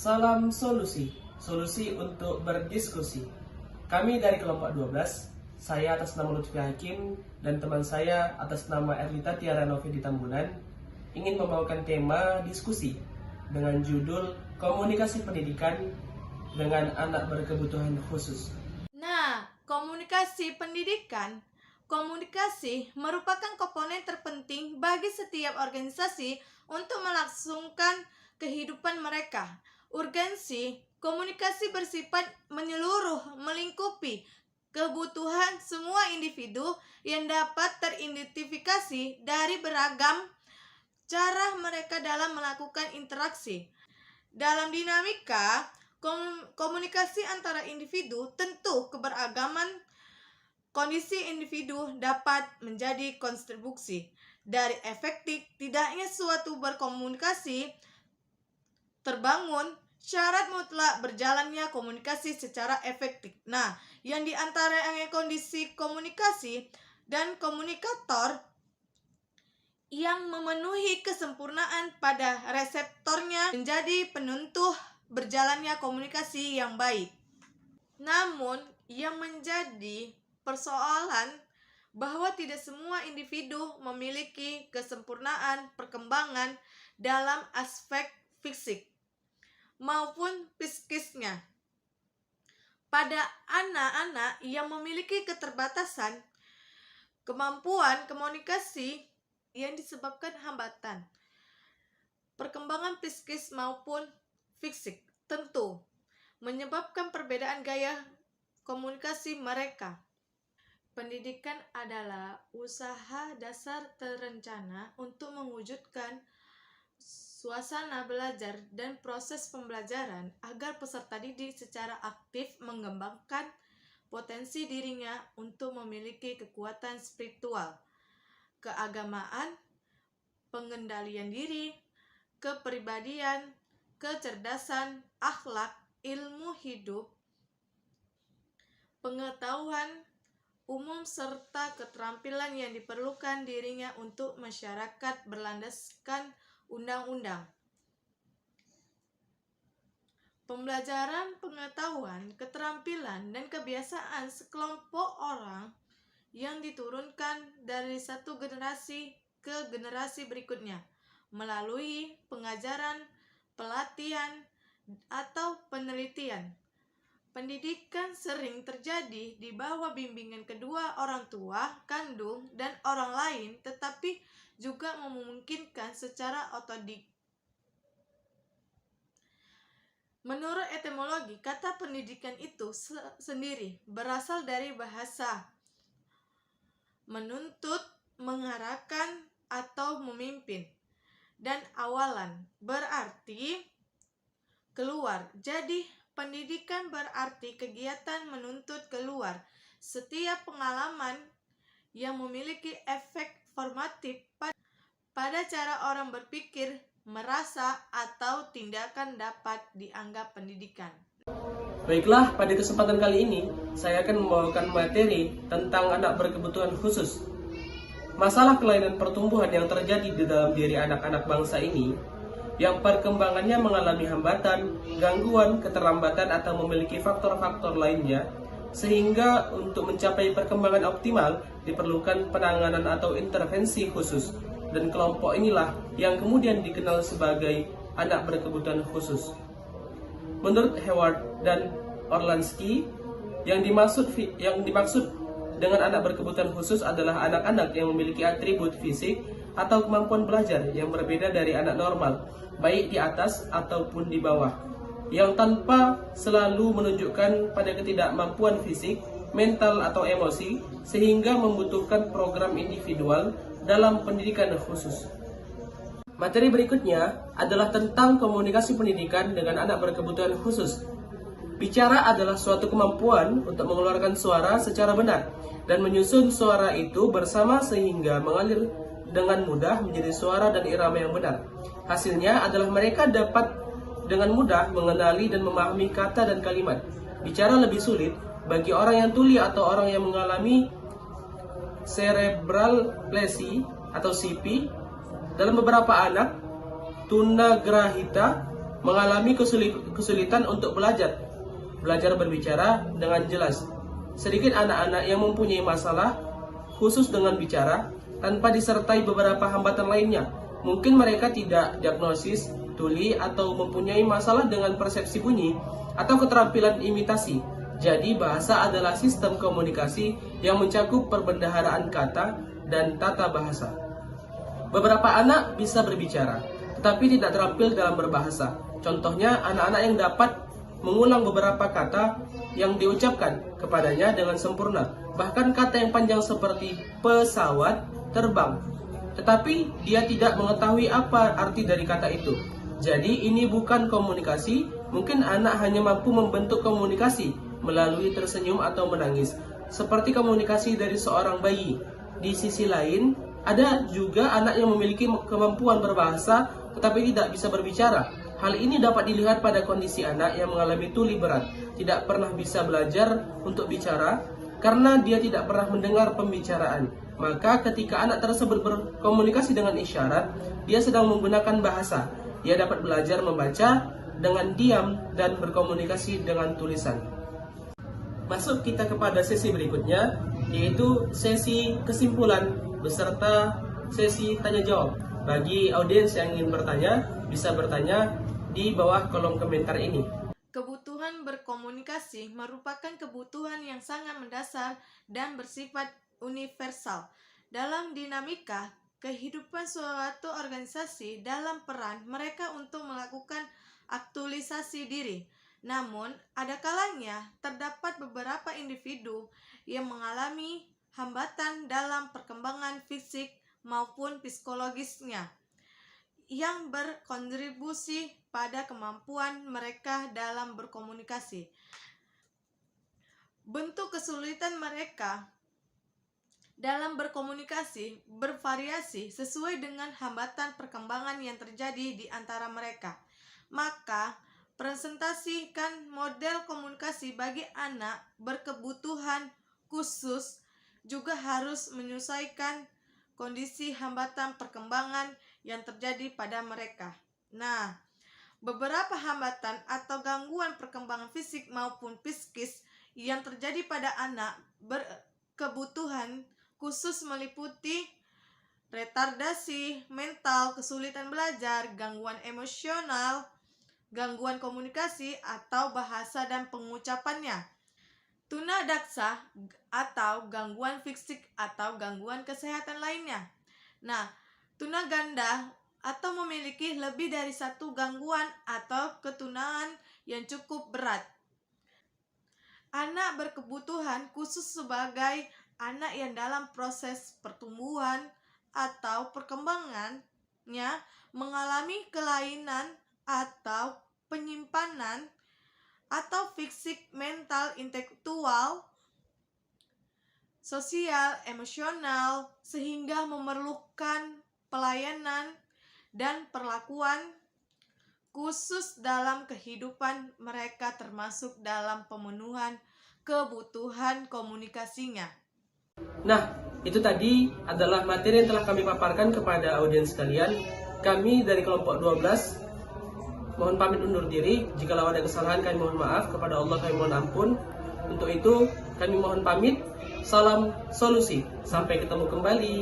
Salam solusi, solusi untuk berdiskusi. Kami dari kelompok 12, saya atas nama Lutfi Hakim dan teman saya atas nama Erlita Tiara Novi di Tambunan, ingin membawakan tema diskusi dengan judul Komunikasi Pendidikan dengan Anak Berkebutuhan Khusus. Nah, komunikasi pendidikan. Komunikasi merupakan komponen terpenting bagi setiap organisasi untuk melangsungkan kehidupan mereka. Urgensi komunikasi bersifat menyeluruh, melingkupi kebutuhan semua individu yang dapat teridentifikasi dari beragam cara mereka dalam melakukan interaksi. Dalam dinamika komunikasi antara individu, tentu keberagaman kondisi individu dapat menjadi kontribusi dari efektif tidaknya suatu berkomunikasi terbangun syarat mutlak berjalannya komunikasi secara efektif. Nah, yang diantara kondisi komunikasi dan komunikator yang memenuhi kesempurnaan pada reseptornya menjadi penentu berjalannya komunikasi yang baik. Namun, yang menjadi persoalan bahwa tidak semua individu memiliki kesempurnaan perkembangan dalam aspek fisik maupun psikisnya. Pada anak-anak yang memiliki keterbatasan kemampuan komunikasi yang disebabkan hambatan perkembangan psikis maupun fisik, tentu menyebabkan perbedaan gaya komunikasi mereka. Pendidikan adalah usaha dasar terencana untuk mewujudkan suasana belajar dan proses pembelajaran agar peserta didik secara aktif mengembangkan potensi dirinya untuk memiliki kekuatan spiritual, keagamaan, pengendalian diri, kepribadian, kecerdasan, akhlak, ilmu hidup, pengetahuan umum serta keterampilan yang diperlukan dirinya untuk masyarakat berlandaskan undang-undang. Pembelajaran pengetahuan, keterampilan, dan kebiasaan sekelompok orang yang diturunkan dari satu generasi ke generasi berikutnya melalui pengajaran, pelatihan, atau penelitian. Pendidikan sering terjadi di bawah bimbingan kedua orang tua kandung dan orang lain, tetapi juga memungkinkan secara otodidak. Menurut etimologi, kata pendidikan itu sendiri berasal dari bahasa menuntut, mengarahkan, atau memimpin, dan awalan berarti keluar. Jadi pendidikan berarti kegiatan menuntut keluar setiap pengalaman yang memiliki efek formatif pada cara orang berpikir, merasa, atau tindakan dapat dianggap pendidikan. Baiklah, pada kesempatan kali ini saya akan membawakan materi tentang anak berkebutuhan khusus. Masalah kelainan pertumbuhan yang terjadi di dalam diri anak-anak bangsa ini yang perkembangannya mengalami hambatan, gangguan, keterlambatan atau memiliki faktor-faktor lainnya, sehingga untuk mencapai perkembangan optimal diperlukan penanganan atau intervensi khusus, dan kelompok inilah yang kemudian dikenal sebagai anak berkebutuhan khusus. Menurut Howard dan Orlansky, yang dimaksud dengan anak berkebutuhan khusus adalah anak-anak yang memiliki atribut fisik atau kemampuan belajar yang berbeda dari anak normal, baik di atas ataupun di bawah, yang tanpa selalu menunjukkan pada ketidakmampuan fisik, mental, atau emosi, sehingga membutuhkan program individual dalam pendidikan khusus. Materi berikutnya adalah tentang komunikasi pendidikan dengan anak berkebutuhan khusus. Bicara adalah suatu kemampuan untuk mengeluarkan suara secara benar dan menyusun suara itu bersama sehingga mengalir dengan mudah menjadi suara dan irama yang benar. Hasilnya adalah mereka dapat dengan mudah mengenali dan memahami kata dan kalimat. Bicara lebih sulit bagi orang yang tuli atau orang yang mengalami cerebral palsy atau CP. Dalam beberapa anak tunagrahita mengalami kesulitan untuk belajar berbicara dengan jelas. Sedikit anak-anak yang mempunyai masalah khusus dengan bicara tanpa disertai beberapa hambatan lainnya. Mungkin mereka tidak diagnosis tuli atau mempunyai masalah dengan persepsi bunyi atau keterampilan imitasi. Jadi bahasa adalah sistem komunikasi yang mencakup perbendaharaan kata dan tata bahasa. Beberapa anak bisa berbicara, tetapi tidak terampil dalam berbahasa. Contohnya anak-anak yang dapat mengulang beberapa kata yang diucapkan kepadanya dengan sempurna. Bahkan kata yang panjang seperti pesawat terbang, tetapi dia tidak mengetahui apa arti dari kata itu. Jadi ini bukan komunikasi. Mungkin anak hanya mampu membentuk komunikasi melalui tersenyum atau menangis, seperti komunikasi dari seorang bayi. Di sisi lain, ada juga anak yang memiliki kemampuan berbahasa tetapi tidak bisa berbicara. Hal ini dapat dilihat pada kondisi anak yang mengalami tuli berat, tidak pernah bisa belajar untuk bicara karena dia tidak pernah mendengar pembicaraan. Maka ketika anak tersebut berkomunikasi dengan isyarat, dia sedang menggunakan bahasa. Dia dapat belajar membaca dengan diam dan berkomunikasi dengan tulisan. Masuk kita kepada sesi berikutnya, yaitu sesi kesimpulan beserta sesi tanya jawab. Bagi audiens yang ingin bertanya, bisa bertanya di bawah kolom komentar ini. Kebutuhan berkomunikasi merupakan kebutuhan yang sangat mendasar dan bersifat universal. Dalam dinamika kehidupan suatu organisasi, dalam peran mereka untuk melakukan aktualisasi diri. Namun, ada kalanya terdapat beberapa individu yang mengalami hambatan dalam perkembangan fisik maupun psikologisnya yang berkontribusi pada kemampuan mereka dalam berkomunikasi. Bentuk kesulitan mereka dalam berkomunikasi bervariasi sesuai dengan hambatan perkembangan yang terjadi di antara mereka. Maka, presentasikan model komunikasi bagi anak berkebutuhan khusus juga harus menyesuaikan kondisi hambatan perkembangan yang terjadi pada mereka. Nah, beberapa hambatan atau gangguan perkembangan fisik maupun psikis yang terjadi pada anak berkebutuhan khusus meliputi retardasi mental, kesulitan belajar, gangguan emosional, gangguan komunikasi atau bahasa dan pengucapannya, tunadaksa atau gangguan fisik atau gangguan kesehatan lainnya. Nah, tunaganda atau memiliki lebih dari satu gangguan atau ketunaan yang cukup berat. Anak berkebutuhan khusus sebagai anak yang dalam proses pertumbuhan atau perkembangannya mengalami kelainan atau penyimpanan atau fisik, mental, intelektual, sosial, emosional, sehingga memerlukan pelayanan dan perlakuan khusus dalam kehidupan mereka, termasuk dalam pemenuhan kebutuhan komunikasinya. Nah, itu tadi adalah materi yang telah kami paparkan kepada audiens sekalian. Kami dari kelompok 12 mohon pamit undur diri. Jikalau ada kesalahan kami mohon maaf, kepada Allah kami mohon ampun. Untuk itu kami mohon pamit. Salam solusi. Sampai ketemu kembali.